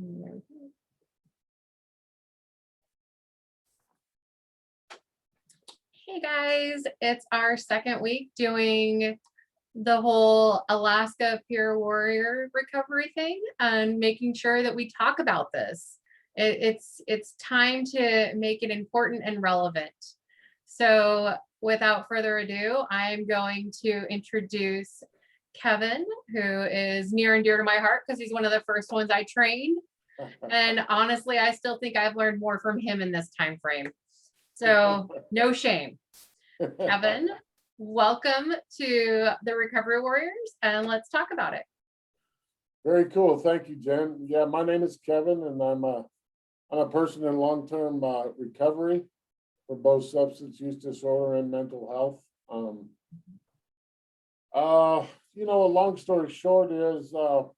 Hey guys, it's our second week doing the whole Alaska Peer Warrior recovery thing and making sure that we talk about this. It's time to make it important and relevant. So without further ado, I'm going to introduce Kevin, who is near and dear to my heart because he's one of the first ones I trained. And honestly, I still think I've learned more from him in this time frame. So no shame. Kevin, welcome to the Recovery Warriors, and let's talk about it. Very cool. Thank you, Jen. Yeah, my name is Kevin, and I'm a person in long-term recovery for both substance use disorder and mental health. A long story short is, well,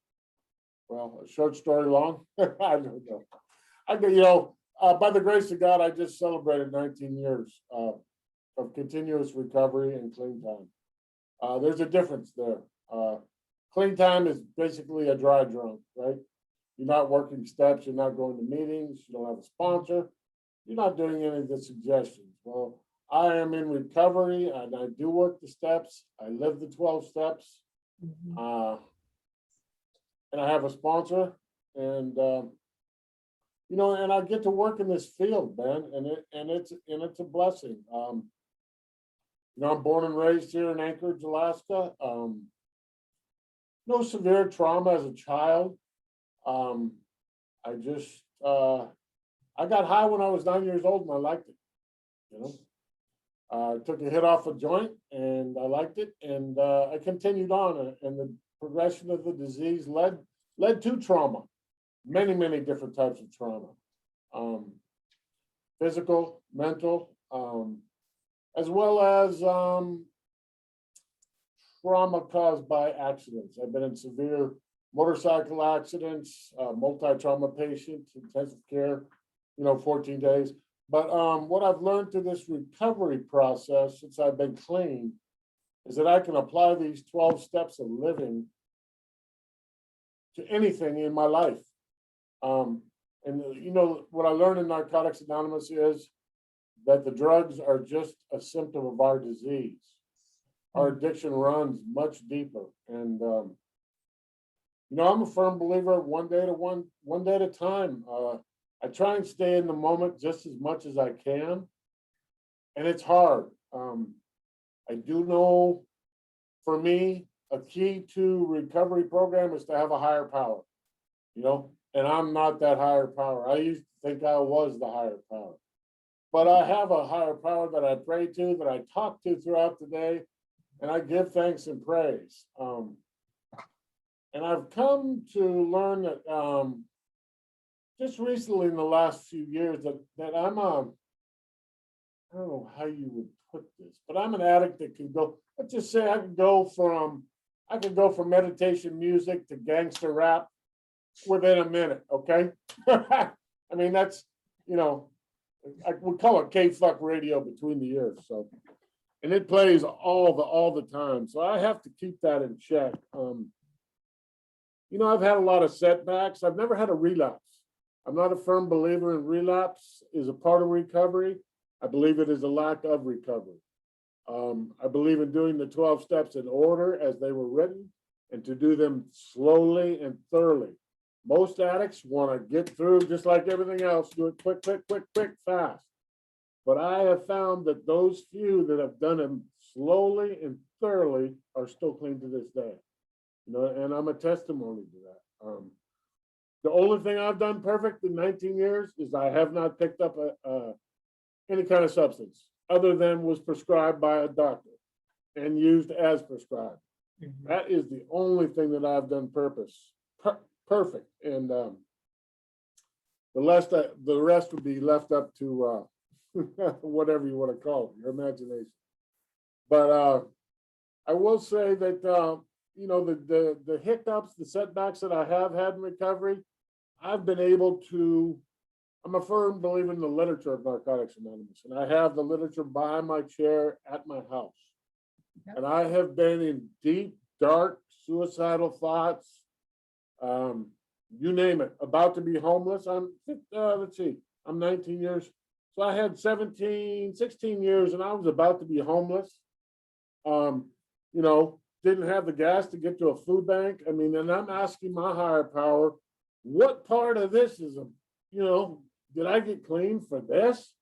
a short story long. I don't know. By the grace of God, I just celebrated 19 years of continuous recovery and clean time. There's a difference there. Clean time is basically a dry drunk, right? You're not working steps, you're not going to meetings, you don't have a sponsor, you're not doing any of the suggestions. Well, I am in recovery and I do work the steps. I live the 12 steps. And I have a sponsor, and and I get to work in this field, man, and it's a blessing. I'm born and raised here in Anchorage, Alaska. No severe trauma as a child. I got high when I was 9 years old and I liked it. I took a hit off a joint and I liked it, and I continued on, and the progression of the disease led to trauma, many different types of trauma, physical, mental, as well as trauma caused by accidents. I've been in severe motorcycle accidents, multi-trauma patient, intensive care, 14 days. But what I've learned through this recovery process since I've been clean is that I can apply these 12 steps of living to anything in my life. What I learned in Narcotics Anonymous is that the drugs are just a symptom of our disease. Our addiction runs much deeper. And, I'm a firm believer, one day at a time. I try and stay in the moment just as much as I can. And it's hard. I do know, for me, a key to recovery program is to have a higher power, and I'm not that higher power. I used to think I was the higher power. But I have a higher power that I pray to, that I talk to throughout the day, and I give thanks and praise. And I've come to learn that just recently in the last few years that I'm I don't know how you would put this, but I'm an addict that can go, let's just say I can go from meditation music to gangster rap within a minute, okay? I mean, that's, I would call it K-fuck radio between the ears. So, and it plays all the time. So I have to keep that in check. I've had a lot of setbacks. I've never had a relapse. I'm not a firm believer in relapse is a part of recovery. I believe it is a lack of recovery. I believe in doing the 12 steps in order as they were written and to do them slowly and thoroughly. Most addicts want to get through just like everything else, do it quick, fast. But I have found that those few that have done them slowly and thoroughly are still clean to this day. And I'm a testimony to that. The only thing I've done perfect in 19 years is I have not picked up any kind of substance other than was prescribed by a doctor and used as prescribed. Mm-hmm. That is the only thing that I've done perfect. And the rest would be left up to whatever you want to call it, your imagination. But I will say that the hiccups, the setbacks that I have had in recovery, I've been able to. I'm a firm believer in the literature of Narcotics Anonymous, and I have the literature by my chair at my house. Yep. And I have been in deep, dark, suicidal thoughts, you name it, about to be homeless. Let's see, I'm 19 years. So I had 16 years and I was about to be homeless. You know, didn't have the gas to get to a food bank. I mean, and I'm asking my higher power, what part of this is did I get clean for this?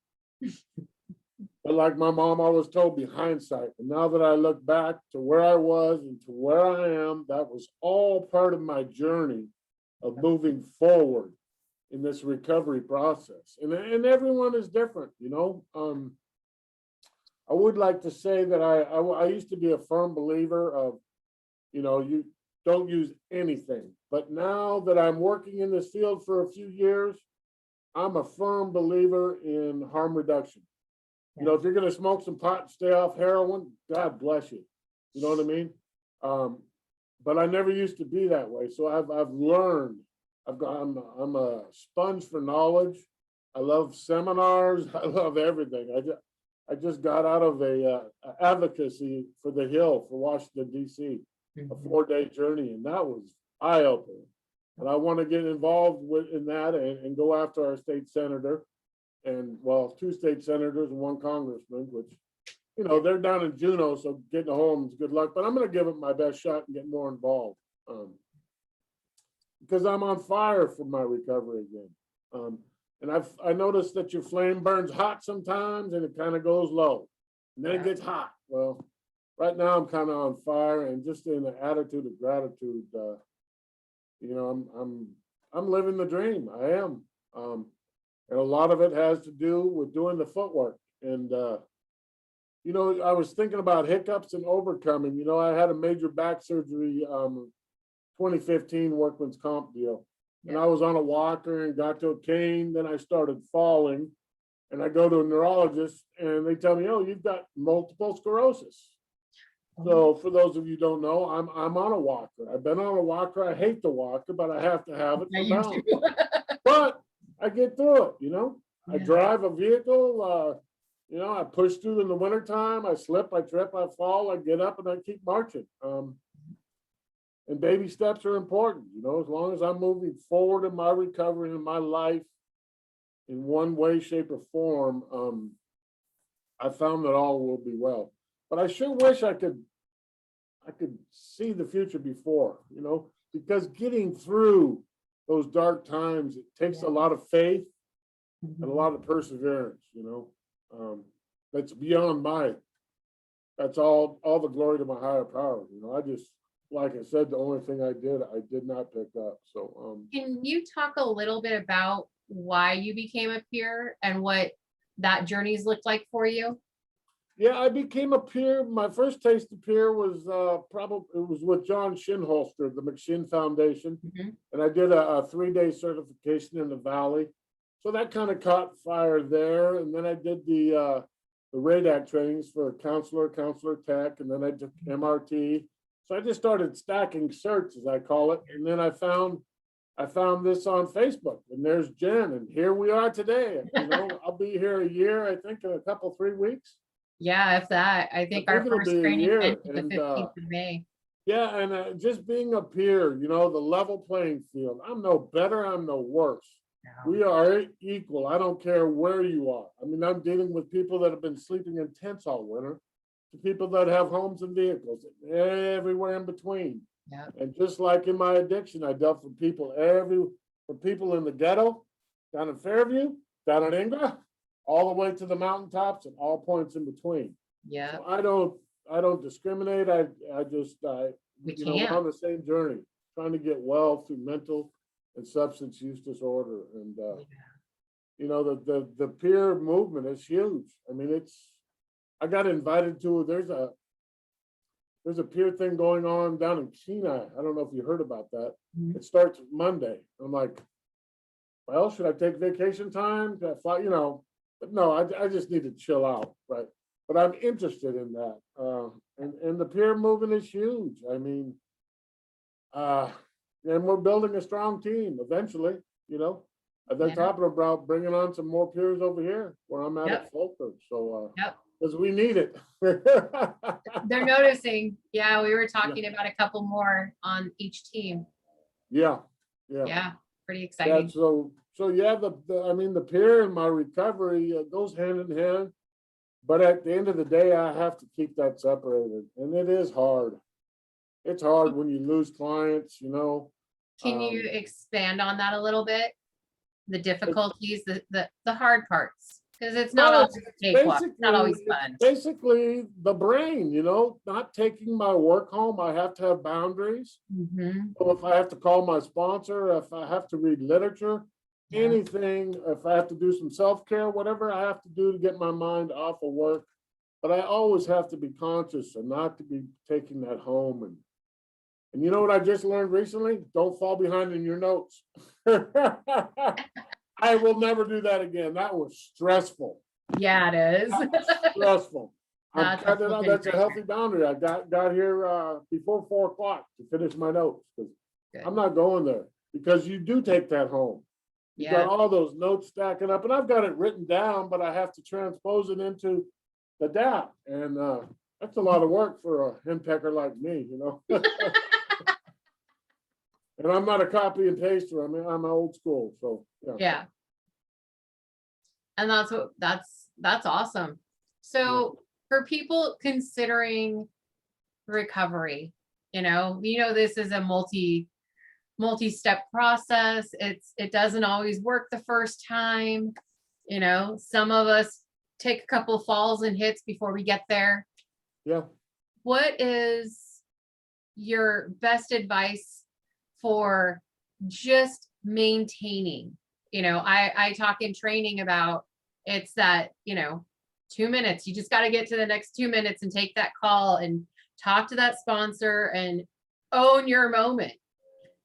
But like my mom always told me, hindsight. And now that I look back to where I was and to where I am, that was all part of my journey of moving forward in this recovery process. And everyone is different, I would like to say that I used to be a firm believer of, you don't use anything. But now that I'm working in this field for a few years, I'm a firm believer in harm reduction. If you're going to smoke some pot and stay off heroin, God bless you. You know what I mean? But I never used to be that way. So I've learned. I'm a sponge for knowledge. I love seminars. I love everything. I just got out of a advocacy for the Hill for Washington D.C. a 4-day journey, and that was eye-opening. And I want to get involved in that and go after our state senator. And 2 state senators and 1 congressman, which, they're down in Juneau, so getting a home is good luck. But I'm going to give it my best shot and get more involved because I'm on fire for my recovery again. And I noticed that your flame burns hot sometimes and it kind of goes low, and then it gets hot. Well, right now I'm kind of on fire and just in an attitude of gratitude. I'm living the dream. I am. And a lot of it has to do with doing the footwork. And, I was thinking about hiccups and overcoming. I had a major back surgery, 2015 workman's comp deal. And I was on a walker and got to a cane. Then I started falling. And I go to a neurologist and they tell me, oh, you've got multiple sclerosis. So for those of you who don't know, I'm on a walker. I've been on a walker. I hate the walker, but I have to have it for balance. But I get through it, I drive a vehicle, I push through in the wintertime, I slip, I trip, I fall, I get up and I keep marching. And baby steps are important, as long as I'm moving forward in my recovery in my life in one way, shape, or form, I found that all will be well. But I sure wish I could see the future before, because getting through those dark times, it takes a lot of faith and a lot of perseverance, that's beyond that's all the glory to my higher power. I just, like I said, the only thing I did not pick up. So, can you talk a little bit about why you became a peer and what that journey's looked like for you? Yeah, I became a peer. My first taste of peer was it was with John Shinholster, the McShin Foundation. And I did a 3-day certification in the Valley. So that kind of caught fire there. And then I did the RADAC trainings for counselor tech, and then I took MRT. So I just started stacking certs, as I call it. And then I found this on Facebook, and there's Jen, and here we are today. I'll be here a year, I think, in a couple, 3 weeks. Yeah, if that. I think our first training event is the 15th of May. Yeah, and just being a peer, the level playing field. I'm no better, I'm no worse. No. We are equal. I don't care where you are. I mean, I'm dealing with people that have been sleeping in tents all winter, to people that have homes and vehicles, everywhere in between. Yeah. And just like in my addiction, I dealt with people in the ghetto, down in Fairview, down in Ingra, all the way to the mountaintops and all points in between. Yeah. So I don't discriminate. We're on the same journey, trying to get well through mental and substance use disorder. And the peer movement is huge. I mean, I got invited to, there's a peer thing going on down in Kenai. I don't know if you heard about that. It starts Monday. I'm like, well, should I take vacation time? Can I fly, but no, I just need to chill out, right? But I'm interested in that. And the peer movement is huge. I mean, and we're building a strong team eventually, They're talking about bringing on some more peers over here where I'm at Falkirk. So, because we need it. They're noticing. Yeah, we were talking about a couple more on each team. Yeah. Yeah. Yeah, pretty Yeah, exciting. so yeah, I mean, the peer and my recovery goes hand in hand. But at the end of the day, I have to keep that separated, and it is hard. It's hard when you lose clients, you know. Can you Um, expand on that a little bit? The difficulties, the hard parts, because it's not well, always a cakewalk, it's not always it's fun. basically the brain, you know, not taking my work home. I have to have boundaries. Mhm. So if I have to call my sponsor, if I have to read literature, Yeah, anything, if I have to do some self-care, whatever I have to do to get my mind off of work. But I always have to be conscious and not to be taking that home. And you know what I just learned recently? Don't fall behind in your notes. I will never do that again. That was stressful. yeah, it is. That was stressful. I'm That's a cutting it out. flipping That's a nightmare. healthy boundary. I got here before 4 o'clock to finish my notes because I'm Good. not going there, because you do take that home. You got Yeah, all those notes stacking up, and I've got it written down, but I have to transpose it into the DAP, and that's a lot of work for a henpecker like me, you know. And I'm not a copy and paster. I mean, I'm old school, so yeah. yeah. And that's awesome. Yeah. So for people considering recovery, this is a multi-step process. It doesn't always work the first time. Some of us take a couple of falls and hits before we get there. Yeah. What is your best advice for just maintaining? I talk in training about, it's that, 2 minutes. You just got to get to the next 2 minutes and take that call and talk to that sponsor and own your moment.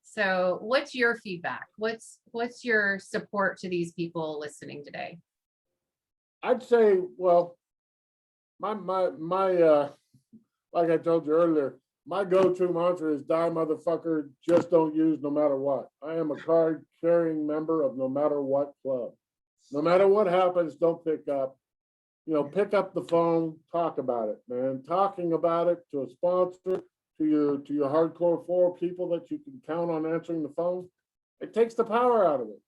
So what's your feedback? What's your support to these people listening today? I'd say, well, my like I told you earlier, my go-to mantra is die motherfucker, just don't use no matter what. I am a card carrying member of no matter what club. No matter what happens, don't pick up. Pick up the phone, talk about it, man. Talking about it to a sponsor, to your hardcore 4 people that you can count on answering the phone, it takes the power out of it.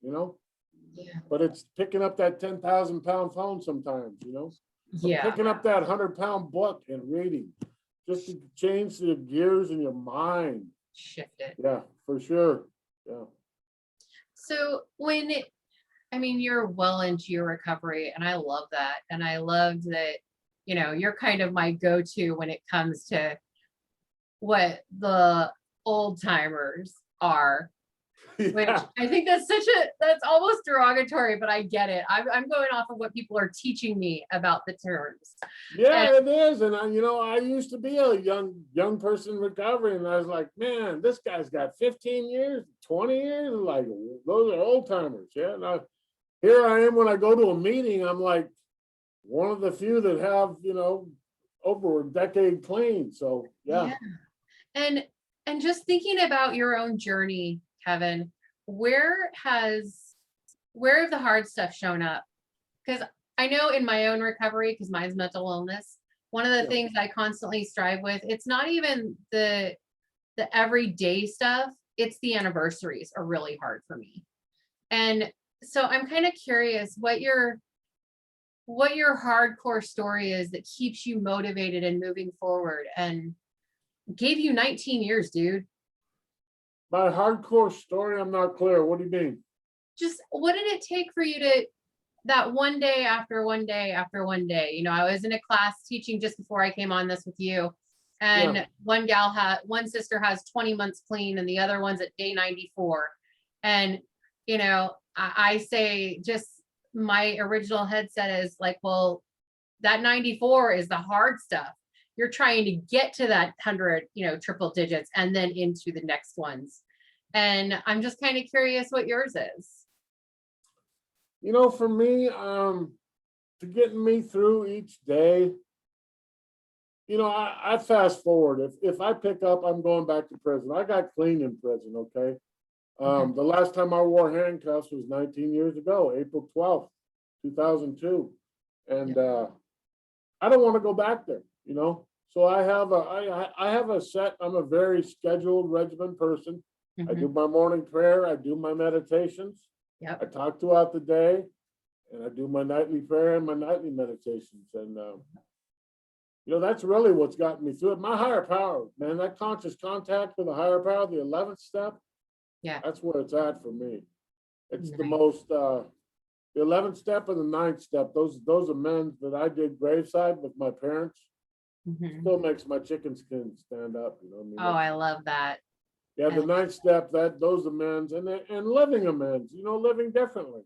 Yeah. But it's picking up that 10,000-pound phone sometimes. But Yeah. picking up that 100-pound book and reading, just to change the gears in your mind. Shift it. Yeah, for sure. Yeah. So you're well into your recovery, and I love that. And I love that, you're kind of my go-to when it comes to what the old timers are, which Yeah. I think that's almost derogatory, but I get it. I'm going off of what people are teaching me about the terms. Yeah, it is. And I used to be a young person recovering, and I was like, man, this guy's got 15 years, 20 years. Like, those are old timers. Yeah. Now, here I am when I go to a meeting, I'm like one of the few that have, over a decade clean. So yeah. And just thinking about your own journey, Kevin, where have the hard stuff shown up? Because I know in my own recovery, because mine's mental illness, one of the Yeah. things I constantly strive with, it's not even the everyday stuff, it's the anniversaries are really hard for me. And so I'm kind of curious what your hardcore story is that keeps you motivated and moving forward and gave you 19 years, dude. My hardcore story, I'm not clear. What do you mean? Just what did it take for you to that one day after one day after one day? I was in a class teaching just before I came on this with you, and Yeah. one sister has 20 months clean and the other one's at day 94. And I say, just my original headset is like, well, that 94 is the hard stuff. You're trying to get to that 100, triple digits and then into the next ones. And I'm just kind of curious what yours is. For me, to get me through each day, I fast forward. If I pick up, I'm going back to prison. I got clean in prison, okay? Okay. The last time I wore handcuffs was 19 years ago, April 12th, 2002. And I don't want to go back there. So I have a set, I'm a very scheduled, regimented person. I do my morning prayer, I do my meditations, I Yep. talk throughout the day, and I do my nightly prayer and my nightly meditations. And, that's really what's gotten me through it. My higher power, man, that conscious contact with the higher power, the 11th step, Yeah. that's where it's at for me. It's the Nice. most, the 11th step and the 9th step, those amends that I did graveside with my parents, Mhm. still makes my chicken skin stand up, you know what I mean? Oh, I love that. Yeah, the 9th step, those amends and living amends, living differently.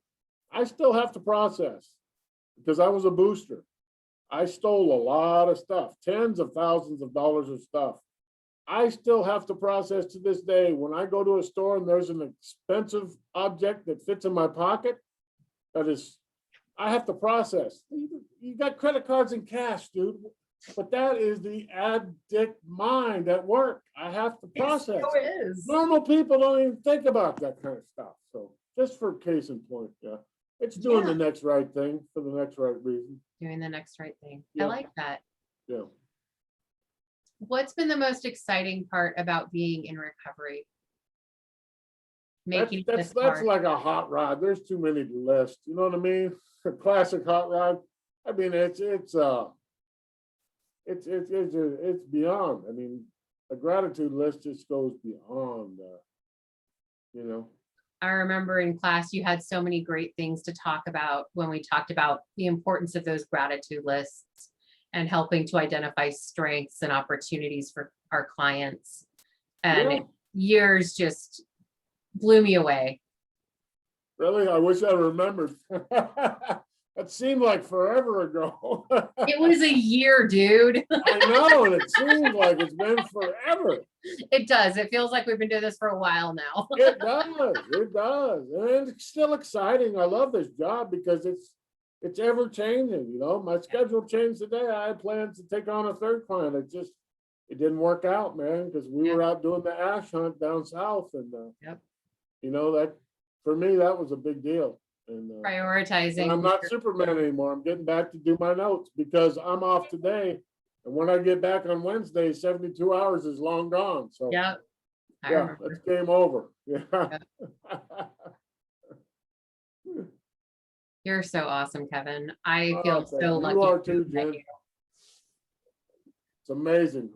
I still have to process because I was a booster. I stole a lot of stuff, tens of thousands of dollars of stuff. I still have to process to this day. When I go to a store and there's an expensive object that fits in my pocket, I have to process. You got credit cards and cash, dude. But that is the addict mind at work. I have to process. It is. Normal people don't even think about that kind of stuff. So just for case in point, yeah. It's doing the next right thing for the next right reason. Doing the next right thing. Yeah. I like that. Yeah. What's been the most exciting part about being in recovery? Making That's this hard. like a hot rod. There's too many to list. You know what I mean? A classic hot rod. I mean, it's beyond. I mean, a gratitude list just goes beyond. I remember in class, you had so many great things to talk about when we talked about the importance of those gratitude lists and helping to identify strengths and opportunities for our clients. And years just blew me away. Really? I wish I remembered. That seemed like forever ago. It was a year, dude. I know, and it seems like it's been forever. It does. It feels like we've been doing this for a while now. It does. It does. And it's still exciting. I love this job because it's ever changing. My schedule changed today. I had plans to take on a third client. It didn't work out, man, because we were out doing the ash hunt down south. And, that for me, that was a big deal. And Prioritizing. and I'm not Superman anymore. I'm getting back to do my notes because I'm off today. And when I get back on Wednesday, 72 hours is long gone. So it's game over. Yeah. You're so awesome, Kevin. I feel so you lucky. You are too, Jen. It's amazing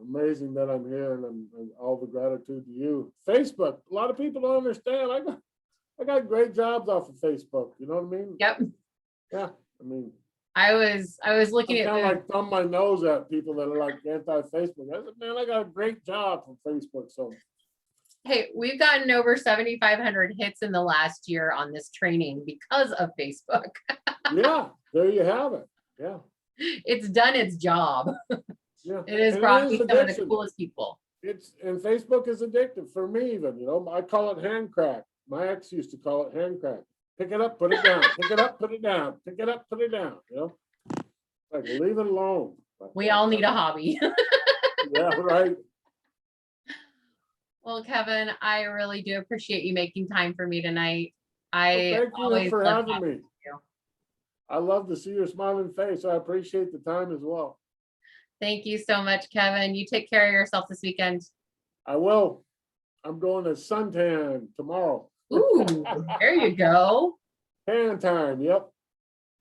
that I'm here, and all the gratitude to you. Facebook, a lot of people don't understand. I got great jobs off of Facebook. You know what I mean? Yep. Yeah. I mean, I was looking at kind of like thumb my nose at people that are like anti-Facebook. I said, man, I got a great job from Facebook. So hey, we've gotten over 7,500 hits in the last year on this training because of Facebook. Yeah, there you have it. Yeah. It's done its job. Yeah. It has brought me some of the coolest people. And Facebook is addictive for me even, I call it hand crack. My ex used to call it hand crack. Pick it up, put it down. Pick it up, put it down. Pick it up, put it down. Like leave it alone. We all need a hobby. Yeah, right. Well, Kevin, I really do appreciate you making time for me tonight. Thank you for having me. I love to see your smiling face. I appreciate the time as well. Thank you so much, Kevin. You take care of yourself this weekend. I will. I'm going to suntan tomorrow. Ooh, there you go. Tan time. Yep.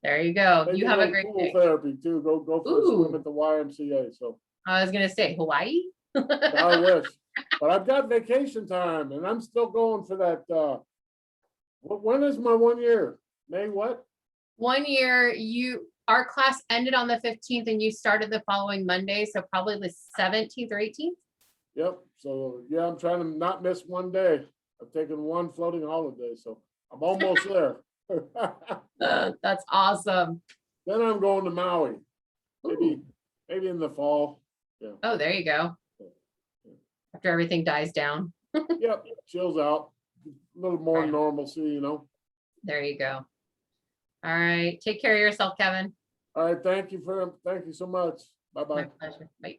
There you go. Maybe you have a great pool day. therapy too. Go for a swim at the YMCA. So I was gonna say Hawaii. I wish, but I've got vacation time, and I'm still going for that. When is my 1 year? May what? 1 year. Our class ended on the 15th, and you started the following Monday, so probably the 17th or 18th. Yep. So yeah, I'm trying to not miss one day. I've taken one floating holiday, so I'm almost there. That's awesome. Then I'm going to Maui. Maybe in the fall. Yeah. Oh, there you go. After everything dies down. Yep. Chills out. A little more normalcy, There you go. All right. Take care of yourself, Kevin. All right. Thank you so much. Bye-bye. My pleasure. Bye.